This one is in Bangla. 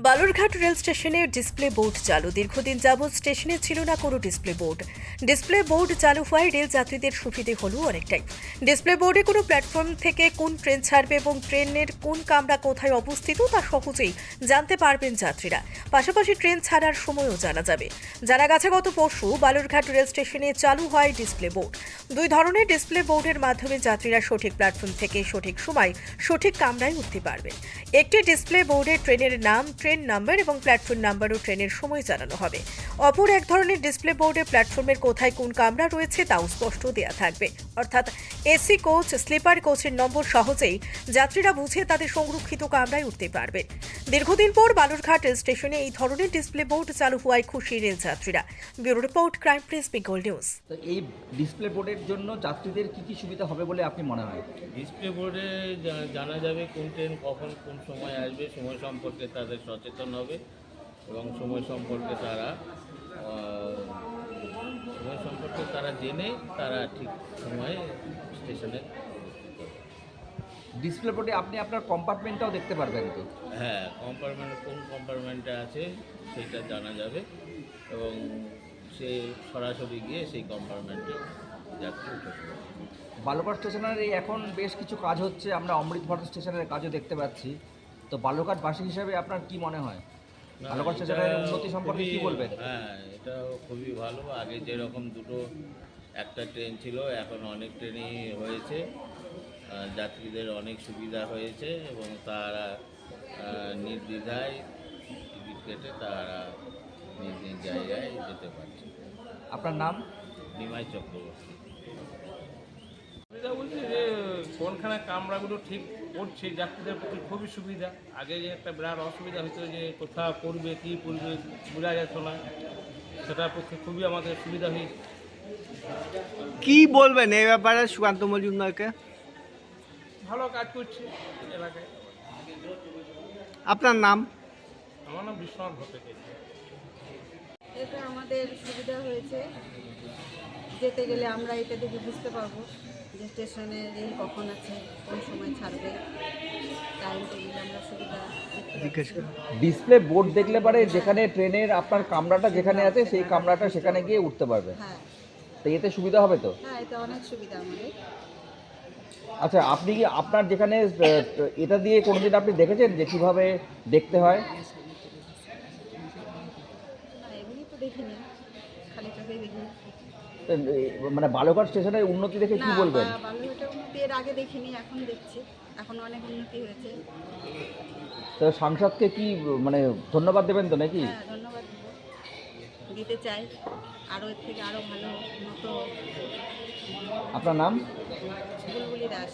বালুরঘাট রেল স্টেশনে ডিসপ্লে বোর্ড চালু। দীর্ঘদিন যাবৎ স্টেশনে ছিল না কোনো ডিসপ্লে বোর্ড চালু হওয়ায় রেল যাত্রীদের সুবিধে হলো অনেকটাই। ডিসপ্লে বোর্ডে কোনো প্ল্যাটফর্ম থেকে কোন ট্রেন ছাড়বে এবং ট্রেনের কোন কামরা কোথায় অবস্থিত তা সহজেই জানতে পারবেন যাত্রীরা। পাশাপাশি ট্রেন ছাড়ার সময়ও জানা যাবে। জানা গেছে গত পরশু বালুরঘাট রেল স্টেশনে চালু হয় ডিসপ্লে বোর্ড। দুই ধরনের ডিসপ্লে বোর্ডের মাধ্যমে যাত্রীরা সঠিক প্ল্যাটফর্ম থেকে সঠিক সময় সঠিক কামরায় উঠতে পারবেন। একটি ডিসপ্লে বোর্ডে ট্রেনের নাম, ট্রেন নাম্বার এবং প্ল্যাটফর্ম নাম্বার ও ট্রেনের সময় জানানো হবে। অপর এক ধরনের ডিসপ্লে বোর্ডে প্ল্যাটফর্মের কোথায় কোন কামরা রয়েছে তাও স্পষ্ট দেওয়া থাকবে। অর্থাৎ এসি কোচ, স্লিপার কোচের নম্বর সহজেই যাত্রীরা বুঝে তাদের সংরক্ষিত কামরায় উঠতে পারবেন। দীর্ঘদিন পর বালুরঘাট রেল স্টেশনে এই ধরনের ডিসপ্লে বোর্ড চালু হওয়ায় খুশি রেল যাত্রীরা। Bureau report, crime press, Bengal news. তো এই ডিসপ্লে বোর্ডের জন্য যাত্রীদের কি সুবিধা হবে বলে আপনি মনে হয়? ডিসপ্লে বোর্ডে জানা যাবে কোন ট্রেন কখন কোন সময় আসবে, সময় সম্পর্কে তাদের সচেতন হবে এবং সময় সম্পর্কে তারা জেনে তারা ঠিক সময়ে স্টেশনে। ডিসপ্লে বোর্ডে আপনি আপনার কম্পার্টমেন্টটাও দেখতে পারবেন তো? হ্যাঁ, কোন কম্পার্টমেন্টে আছে সেটা জানা যাবে এবং সে সরাসরি গিয়ে সেই কম্পার্টমেন্টে যাত্রী উঠে পড়বে। বালুরঘাট স্টেশনের এই এখন বেশ কিছু কাজ হচ্ছে, আমরা অমৃতভট স্টেশনের কাজও দেখতে পাচ্ছি। তো বালুরঘাটবাসী হিসেবে আপনার কি মনে হয়? না, বালুরঘাট স্টেশনের এটা উন্নতি সম্পর্কে কি বলবেন? হ্যাঁ, এটা খুবই ভালো। আগে যেরকম একটা ট্রেন ছিল, এখন অনেক ট্রেনই হয়েছে। যাত্রীদের অনেক সুবিধা হয়েছে এবং তারা নির্দ্বিধায় টিকিট কেটে তারা নিজ নিজ জায়গায় যেতে পারছে। আপনার নাম? নিমাই চক্রবর্তী। সুবিধা বলছে যে কোনখানে কামরাগুলো ঠিক পড়ছে যাত্রীদের পক্ষে খুবই সুবিধা। আগে যে একটা বিরাট অসুবিধা হতো যে কোথাও পড়বে কী পড়বে বোঝা যেত না, সেটার পক্ষে খুবই আমাদের সুবিধা হয়েছে। কি বলবেন এই ব্যাপারে সুকান্ত মজুমদারকে? ভালো কাজ করছে এলাকায়। আপনার নাম? আমার নাম বিশ্বনাথ ভট্টাচার্য। এটা আমাদের সুবিধা হয়েছে, যেতে গেলে আমরা এটা দেখে বুঝতে পারবো যে স্টেশনে রেল কখন আছে, কোন সময় ছাড়বে, টাইম টেবিল আমরা সুবিধা জিজ্ঞেস করুন। ডিসপ্লে বোর্ড দেখলে পারে যেখানে ট্রেনের আপনার কামরাটা যেখানে আছে সেই কামরাটা সেখানে গিয়ে উঠতে পারবে। হ্যাঁ তো এতে সুবিধা হবে তো? হ্যাঁ, এটা অনেক সুবিধা আমাদের। আচ্ছা, আপনি কি আপনার যেখানে এটা দিয়ে কোনোদিন আপনি দেখেছেন যে কীভাবে দেখতে হয়? না, এমনি তো দেখিনি, খালি চোখেই দেখিনি। তো, মানে বালুরঘাট স্টেশনের উন্নতি দেখে কি না, বলবেন? বালুরঘাটের উন্নতি এর আগে দেখিনি, এখন দেখছি, এখন অনেক উন্নতি হয়েছে। তো সাংসদকে কি মানে ধন্যবাদ দেবেন তো নাকি? হ্যাঁ, ধন্যবাদ দিতে চাই, আরও এর থেকে আরও ভালো উন্নত। আপনার নাম? বুলবুলি দাস।